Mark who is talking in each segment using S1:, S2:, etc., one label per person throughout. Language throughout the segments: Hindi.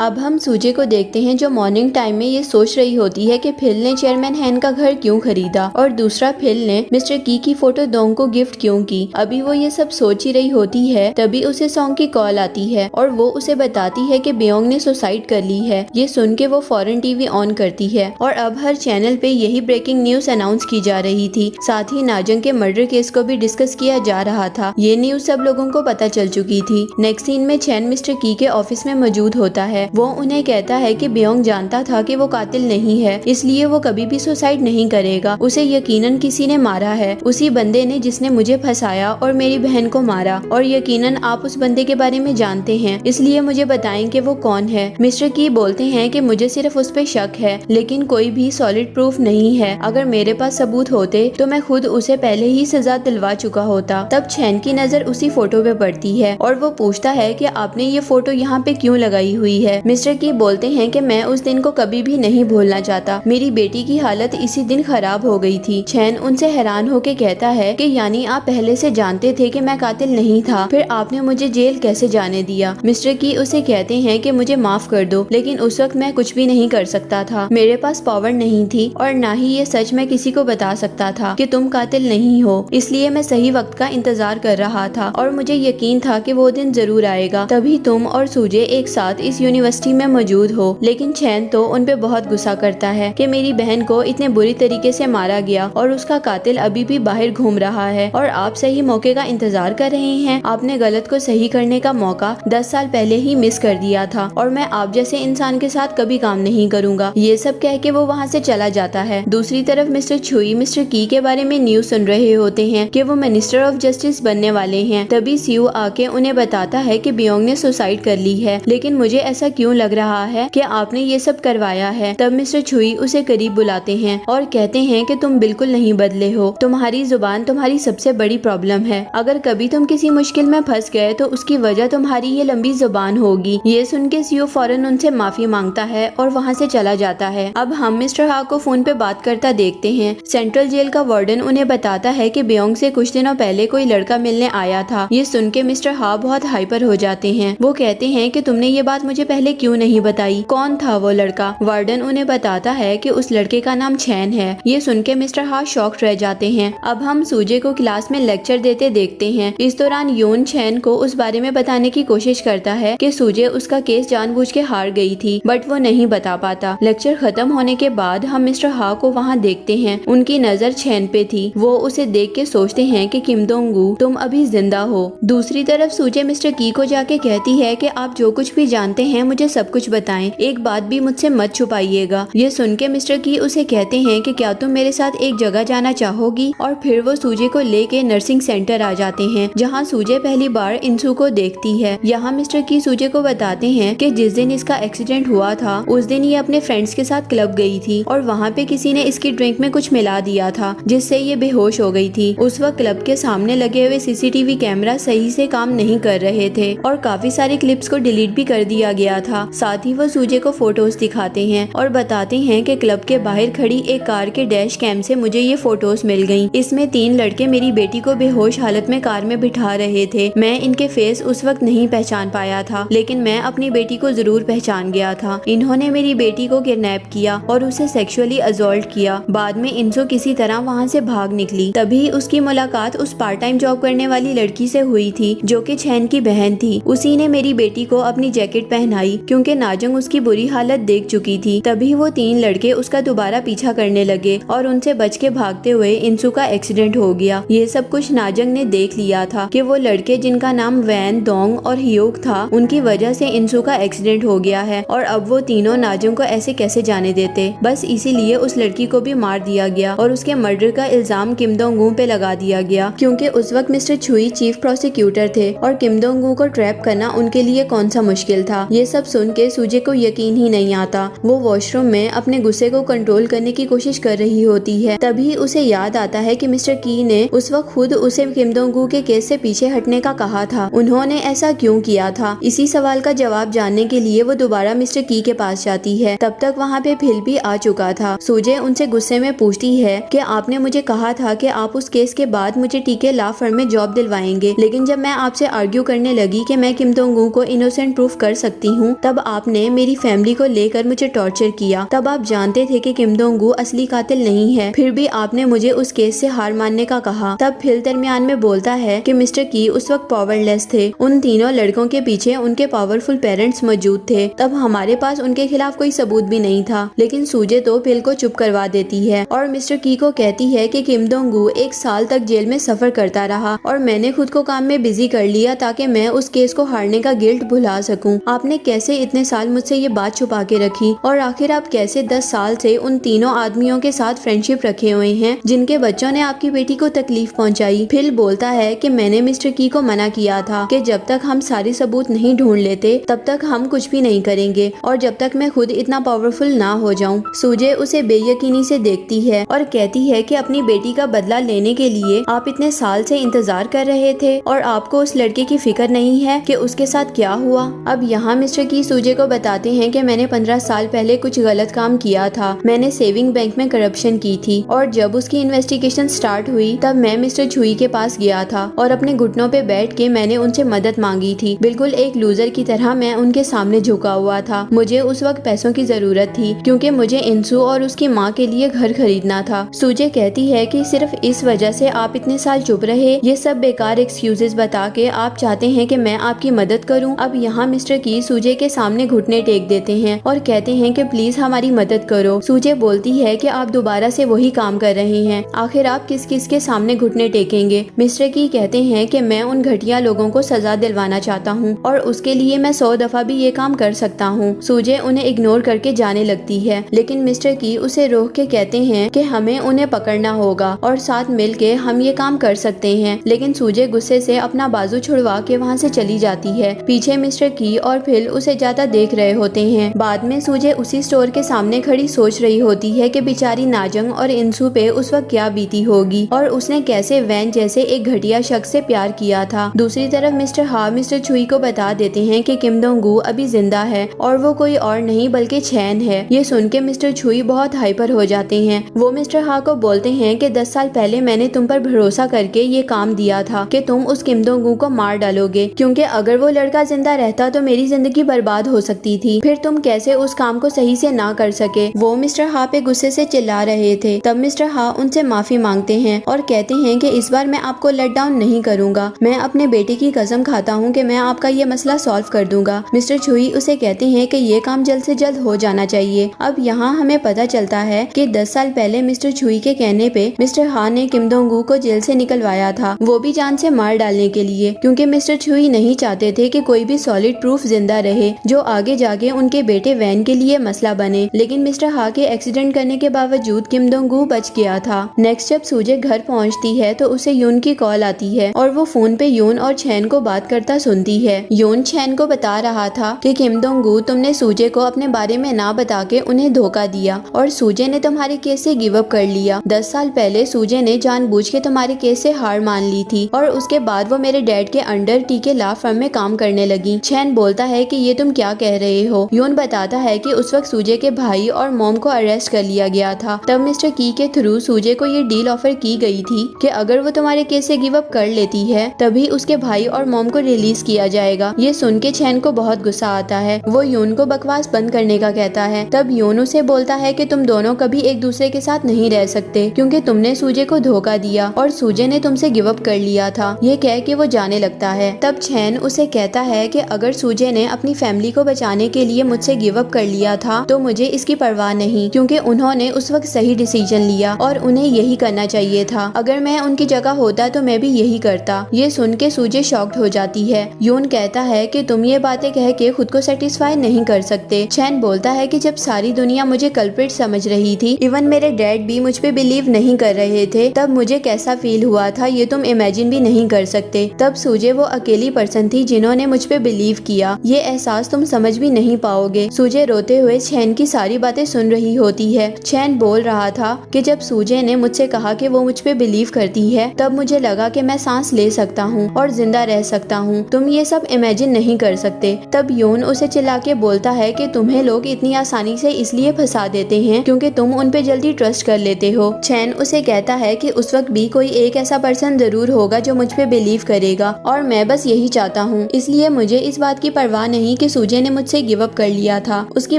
S1: अब हम सूजे को देखते हैं जो मॉर्निंग टाइम में ये सोच रही होती है कि फिल ने चेयरमैन हैन का घर क्यों खरीदा और दूसरा फिल ने मिस्टर की फोटो डोंग को गिफ्ट क्यों की। अभी वो ये सब सोच ही रही होती है तभी उसे सॉन्ग की कॉल आती है और वो उसे बताती है कि बियोंग ने सुसाइड कर ली है। ये सुन के वो फौरन टीवी ऑन करती है और अब हर चैनल पे यही ब्रेकिंग न्यूज अनाउंस की जा रही थी। साथ ही नाजंग के मर्डर केस को भी डिस्कस किया जा रहा था। ये न्यूज सब लोगों को पता चल चुकी थी। नेक्स्ट सीन में चैन मिस्टर की के ऑफिस में मौजूद होता है। वो उन्हें कहता है कि बियोंग जानता था कि वो कातिल नहीं है, इसलिए वो कभी भी सुसाइड नहीं करेगा। उसे यकीनन किसी ने मारा है, उसी बंदे ने जिसने मुझे फंसाया और मेरी बहन को मारा, और यकीनन आप उस बंदे के बारे में जानते हैं, इसलिए मुझे बताएं कि वो कौन है। मिस्टर की बोलते हैं कि मुझे सिर्फ उस पे शक है, लेकिन कोई भी सॉलिड प्रूफ नहीं है। अगर मेरे पास सबूत होते तो मैं खुद उसे पहले ही सजा दिलवा चुका होता। तब चैन की नजर उसी फोटो पे पड़ती है और वो पूछता है कि आपने ये फोटो यहाँ पे क्यों लगाई हुई है। मिस्टर की बोलते हैं कि मैं उस दिन को कभी भी नहीं भूलना चाहता। मेरी बेटी की हालत इसी दिन खराब हो गई थी। चैन उनसे हैरान होके कहता है कि यानी आप पहले से जानते थे कि मैं कातिल नहीं था, फिर आपने मुझे जेल कैसे जाने दिया। मिस्टर की उसे कहते हैं कि मुझे माफ कर दो, लेकिन उस वक्त मैं कुछ भी नहीं कर सकता था। मेरे पास पावर नहीं थी और ना ही ये सच मैं किसी को बता सकता था कि तुम कातिल नहीं हो, इसलिए मैं सही वक्त का इंतजार कर रहा था और मुझे यकीन था कि वो दिन जरूर आएगा, तभी तुम और सूजे एक साथ इस यूनिवर्सिटी में मौजूद हो। लेकिन चैन तो उन पे बहुत गुस्सा करता है कि मेरी बहन को इतने बुरी तरीके से मारा गया और उसका कातिल अभी भी बाहर घूम रहा है और आप सही मौके का इंतजार कर रहे हैं। आपने गलत को सही करने का मौका 10 साल पहले ही मिस कर दिया था और मैं आप जैसे इंसान के साथ कभी काम नहीं करूंगा। ये सब कह के वो वहाँ से चला जाता है। दूसरी तरफ मिस्टर छुई मिस्टर की के बारे में न्यूज सुन रहे होते हैं कि वो मिनिस्टर ऑफ जस्टिस बनने वाले हैं। तभी सीयू आके उन्हें बताता है कि बियोंग ने सुसाइड कर ली है, लेकिन मुझे ऐसा क्यों लग रहा है कि आपने ये सब करवाया है। तब मिस्टर छुई उसे करीब बुलाते हैं और कहते हैं कि तुम बिल्कुल नहीं बदले हो, तुम्हारी जुबान तुम्हारी सबसे बड़ी प्रॉब्लम है। अगर कभी तुम किसी मुश्किल में फंस गए तो उसकी वजह तुम्हारी ये लंबी जुबान होगी। ये सुन के सीयू फौरन उनसे माफी मांगता है और वहाँ से चला जाता है। अब हम मिस्टर हा को फोन पे बात करता देखते हैं। सेंट्रल जेल का वार्डन उन्हें बताता है कि बियोंग से कुछ दिनों पहले कोई लड़का मिलने आया था। ये सुन के मिस्टर हा बहुत हाइपर हो जाते हैं। वो कहते हैं कि तुमने ये बात मुझे पहले क्यों नहीं बताई, कौन था वो लड़का। वार्डन उन्हें बताता है कि उस लड़के का नाम चैन है। ये सुन के मिस्टर हा शॉक्ड रह जाते हैं। अब हम सूजे को क्लास में लेक्चर देते देखते हैं। इस दौरान यून चैन को उस बारे में बताने की कोशिश करता है कि सूजे उसका केस जानबूझ के हार गई थी, बट वो नहीं बता पाता। लेक्चर खत्म होने के बाद हम मिस्टर हा को वहाँ देखते हैं। उनकी नजर चैन पे थी। वो उसे देख के सोचते हैं कि किम दोंग गू तुम अभी जिंदा हो। दूसरी तरफ सूजे मिस्टर की को जाके कहती है कि आप जो कुछ भी जानते हैं मुझे सब कुछ बताएं, एक बात भी मुझसे मत छुपाइएगा। ये सुन के मिस्टर की उसे कहते हैं कि क्या तुम मेरे साथ एक जगह जाना चाहोगी, और फिर वो सूजे को लेके नर्सिंग सेंटर आ जाते हैं जहाँ सूजे पहली बार इंसू को देखती है। यहाँ मिस्टर की सूजे को बताते हैं कि जिस दिन इसका एक्सीडेंट हुआ था उस दिन ये अपने फ्रेंड्स के साथ क्लब गई थी और वहाँ पे किसी ने इसकी ड्रिंक में कुछ मिला दिया था जिससे ये बेहोश हो गई थी। उस वक्त क्लब के सामने लगे हुए सीसीटीवी कैमरा सही से काम नहीं कर रहे थे और काफी सारी क्लिप्स को डिलीट भी कर दिया गया था। साथ ही वो सूजे को फोटोज दिखाते हैं और बताते हैं कि क्लब के बाहर खड़ी एक कार के डैश कैम से मुझे ये फोटोज मिल गयी। इसमें 3 लड़के मेरी बेटी को बेहोश हालत में कार में बिठा रहे थे। मैं इनके फेस उस वक्त नहीं पहचान पाया था, लेकिन मैं अपनी बेटी को जरूर पहचान गया था। इन्होंने मेरी बेटी को किडनैप किया और उसे सेक्सुअली असॉल्ट किया। बाद में इंसो किसी तरह वहाँ से भाग निकली। तभी उसकी मुलाकात उस पार्ट टाइम जॉब करने वाली लड़की से हुई थी जो कि चैन की बहन थी। उसी ने मेरी बेटी को अपनी जैकेट पहनाई क्योंकि नाजंग उसकी बुरी हालत देख चुकी थी। तभी वो 3 लड़के उसका दोबारा पीछा करने लगे और उनसे बच के भागते हुए इंसू का एक्सीडेंट हो गया। ये सब कुछ नाजंग ने देख लिया था कि वो लड़के जिनका नाम वैन, दोंग और हियोक था, उनकी वजह से इंसू का एक्सीडेंट हो गया है और अब वो तीनों नाजंग को ऐसे कैसे जाने देते। बस इसीलिए उस लड़की को भी मार दिया गया और उसके मर्डर का इल्जाम किम दोंग गू पे लगा दिया गया क्योंकि उस वक्त मिस्टर छुई चीफ प्रोसिक्यूटर थे और किम दोंग गू को ट्रैप करना उनके लिए कौन सा मुश्किल था। ये सब सुन के सूजे को यकीन ही नहीं आता। वो वॉशरूम में अपने गुस्से को कंट्रोल करने की कोशिश कर रही होती है। तभी उसे याद आता है कि मिस्टर की ने उस वक्त खुद उसे किम दोंग गू के केस से पीछे हटने का कहा था। उन्होंने ऐसा क्यों किया था? इसी सवाल का जवाब जानने के लिए वो दोबारा मिस्टर की के पास जाती है। तब तक वहाँ पे फिल भी आ चुका था। सूजे उनसे गुस्से में पूछती है कि आपने मुझे कहा था कि आप उस केस के बाद मुझे टीके लॉ फर्म में जॉब दिलवाएंगे, लेकिन जब मैं आपसे आर्ग्यू करने लगी कि मैं किम दोंग गू को इनोसेंट प्रूफ कर सकती हूँ हूँ तब आपने मेरी फैमिली को लेकर मुझे टॉर्चर किया। तब आप जानते थे कि किम दोंग गू असली कातिल नहीं है, फिर भी आपने मुझे उस केस से हार मानने का कहा। तब फिल दरमियान में बोलता है कि मिस्टर की उस वक्त पावरलेस थे, उन तीनों लड़कों के पीछे उनके पावरफुल पेरेंट्स मौजूद थे। तब हमारे पास उनके खिलाफ कोई सबूत भी नहीं था, लेकिन सूजे तो फिल को चुप करवा देती है और मिस्टर की को कहती है कि किम दोंग गू 1 साल तक जेल में सफर करता रहा और मैंने खुद को काम में बिजी कर लिया ताकि मैं उस केस को हारने का गिल्ट भुला सकूं। आपने कैसे इतने साल मुझसे ये बात छुपा के रखी और आखिर आप कैसे 10 साल से उन तीनों आदमियों के साथ फ्रेंडशिप रखे हुए हैं जिनके बच्चों ने आपकी बेटी को तकलीफ पहुंचाई। फिल बोलता है कि मैंने मिस्टर की को मना किया था कि जब तक हम सारे सबूत नहीं ढूंढ लेते तब तक हम कुछ भी नहीं करेंगे और जब तक मैं खुद इतना पावरफुल ना हो जाऊं। सूजे उसे बेयकीनी से देखती है और कहती है कि अपनी बेटी का बदला लेने के लिए आप इतने साल से इंतजार कर रहे थे और आपको उस लड़के की फिक्र नहीं है कि उसके साथ क्या हुआ। अब यहाँ मिस्टर की सूजे को बताते हैं कि मैंने 15 साल पहले कुछ गलत काम किया था। मैंने सेविंग बैंक में करप्शन की थी और जब उसकी इन्वेस्टिगेशन स्टार्ट हुई तब मैं मिस्टर छुई के पास गया था और अपने घुटनों पे बैठ के मैंने उनसे मदद मांगी थी। बिल्कुल एक लूजर की तरह मैं उनके सामने झुका हुआ था। मुझे उस वक्त पैसों की जरूरत थी क्योंकि मुझे इंसू और उसकी माँ के लिए घर खरीदना था। सूजे कहती है कि सिर्फ इस वजह से आप इतने साल चुप रहे, ये सब बेकार एक्सक्यूजेस बता के आप चाहते हैं कि मैं आपकी मदद करूं। अब यहाँ मिस्टर की सूजे के सामने घुटने टेक देते हैं और कहते हैं कि प्लीज हमारी मदद करो। सूजे बोलती है कि आप दोबारा से वही काम कर रहे हैं, आखिर आप किस किस के सामने घुटने टेकेंगे। मिस्टर की कहते हैं कि मैं उन घटिया लोगों को सजा दिलवाना चाहता हूँ और उसके लिए मैं 100 दफा भी ये काम कर सकता हूँ। सूजे उन्हें इग्नोर करके जाने लगती है, लेकिन मिस्टर की उसे रोक के कहते हैं कि हमें उन्हें पकड़ना होगा और साथ मिल के हम ये काम कर सकते हैं। लेकिन सूजे गुस्से से अपना बाजू छुड़वा के वहाँ से चली जाती है। पीछे मिस्टर की और फिल उसे ज्यादा देख रहे होते हैं। बाद में सूजे उसी स्टोर के सामने खड़ी सोच रही होती है कि बेचारी नाजंग और इंसू पे उस वक्त क्या बीती होगी और उसने कैसे वैन जैसे एक घटिया शख्स से प्यार किया था। दूसरी तरफ मिस्टर हा मिस्टर छुई को बता देते हैं कि किम दोंग गू अभी जिंदा है और वो कोई और नहीं बल्कि चैन है। ये सुन के मिस्टर छुई बहुत हाइपर हो जाते हैं। वो मिस्टर हा को बोलते हैं कि 10 साल पहले मैंने तुम पर भरोसा करके ये काम दिया था कि तुम उस किम दोंग गू को मार डालोगे, क्योंकि अगर वो लड़का जिंदा रहता तो मेरी जिंदगी बर्बाद हो सकती थी। फिर तुम कैसे उस काम को सही से ना कर सके। वो मिस्टर हा पे गुस्से से चिल्ला रहे थे। तब मिस्टर हा उनसे माफी मांगते हैं और कहते हैं कि इस बार मैं आपको लेट डाउन नहीं करूंगा। मैं अपने बेटे की कसम खाता हूँ कि मैं आपका ये मसला सॉल्व कर दूंगा। मिस्टर छुई उसे कहते हैं कि ये काम जल्द से जल्द हो जाना चाहिए। अब यहाँ हमें पता चलता है कि 10 साल पहले मिस्टर छुई के कहने पे मिस्टर हा ने किम दोंग गू को जेल से निकलवाया था, वो भी जान से मार डालने के लिए, क्योंकि मिस्टर छुई नहीं चाहते थे कि कोई भी सॉलिड प्रूफ जिंदा रहे जो आगे जाके उनके बेटे वैन के लिए मसला बने। लेकिन मिस्टर हा के एक्सीडेंट करने के बावजूद किम दोंग गू बच गया था। नेक्स्ट जब सूजे घर पहुंचती है तो उसे यून की कॉल आती है और वो फोन पे यून और चैन को बात करता सुनती है। यून चैन को बता रहा था कि किम दोंग गू तुमने सूजे को अपने बारे में ना बता के उन्हें धोखा दिया और सूजे ने तुम्हारे केस से गिव अप कर लिया। 10 साल पहले सूजे ने जानबूझ के तुम्हारे केस से हार मान ली थी और उसके बाद वो मेरे डैड के अंडर टी के लॉ फर्म में काम करने लगी। चैन बोलता है कि ये तुम क्या कह रहे हो। यून बताता है कि उस वक्त सूजे के भाई और मॉम को अरेस्ट कर लिया गया था। तब मिस्टर की के थ्रू सूजे को ये डील ऑफर की गई थी कि अगर वो तुम्हारे केस से गिव अप कर लेती है तभी उसके भाई और मॉम को रिलीज किया जाएगा। ये सुन के चैन को बहुत गुस्सा आता है। वो यून को बकवास बंद करने का कहता है। तब यून उसे बोलता है कि तुम दोनों कभी एक दूसरे के साथ नहीं रह सकते क्योंकि तुमने सूजे को धोखा दिया और सूजे ने तुमसे गिव अप कर लिया था। ये कह के वो जाने लगता है। तब चैन उसे कहता है कि अगर सूजे ने अपनी फैमिली को बचाने के लिए मुझसे गिव अप कर लिया था तो मुझे इसकी परवाह नहीं, क्योंकि उन्होंने उस वक्त सही डिसीजन लिया और उन्हें यही करना चाहिए था। अगर मैं उनकी जगह होता तो मैं भी यही करता। ये सुन के सूजे शॉक्ड हो जाती है। यून कहता है कि तुम ये बातें कह के खुद को सेटिस्फाई नहीं कर सकते। चैन बोलता है कि जब सारी दुनिया मुझे कल्प्रिट समझ रही थी, इवन मेरे डैड भी मुझ पे बिलीव नहीं कर रहे थे, तब मुझे कैसा फील हुआ था ये तुम इमेजिन भी नहीं कर सकते। तब सूजे वो अकेली पर्सन थी जिन्होंने मुझ पे बिलीव किया। ये एहसास तुम समझ भी नहीं पाओगे। सूजे रोते हुए चैन की सारी बातें सुन रही होती है। चैन बोल रहा था कि जब सूजे ने मुझसे कहा कि वो मुझ पे बिलीव करती है तब मुझे लगा कि मैं सांस ले सकता हूँ और जिंदा रह सकता हूँ। तुम ये सब इमेजिन नहीं कर सकते। तब यून उसे चिल्ला के बोलता है कि तुम्हें लोग इतनी आसानी से इसलिए फंसा देते हैं क्योंकि तुम उन पे जल्दी ट्रस्ट कर लेते हो। चैन उसे कहता है कि उस वक्त भी कोई एक ऐसा पर्सन जरूर होगा जो मुझ पे बिलीव करेगा और मैं बस यही चाहता हूँ। इसलिए मुझे इस बात की परवाह नहीं कि सूजे ने मुझसे गिव अप कर लिया था। उसकी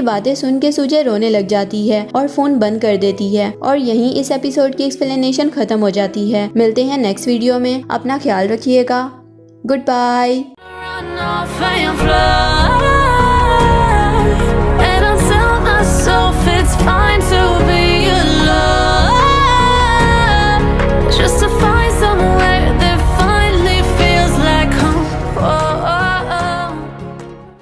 S1: बातें सुन के सूजे रोने लग जाती है और फोन बंद कर देती है और यहीं इस एपिसोड की एक्सप्लेनेशन खत्म हो जाती है। मिलते हैं नेक्स्ट वीडियो में, अपना ख्याल रखिएगा, गुड बाय।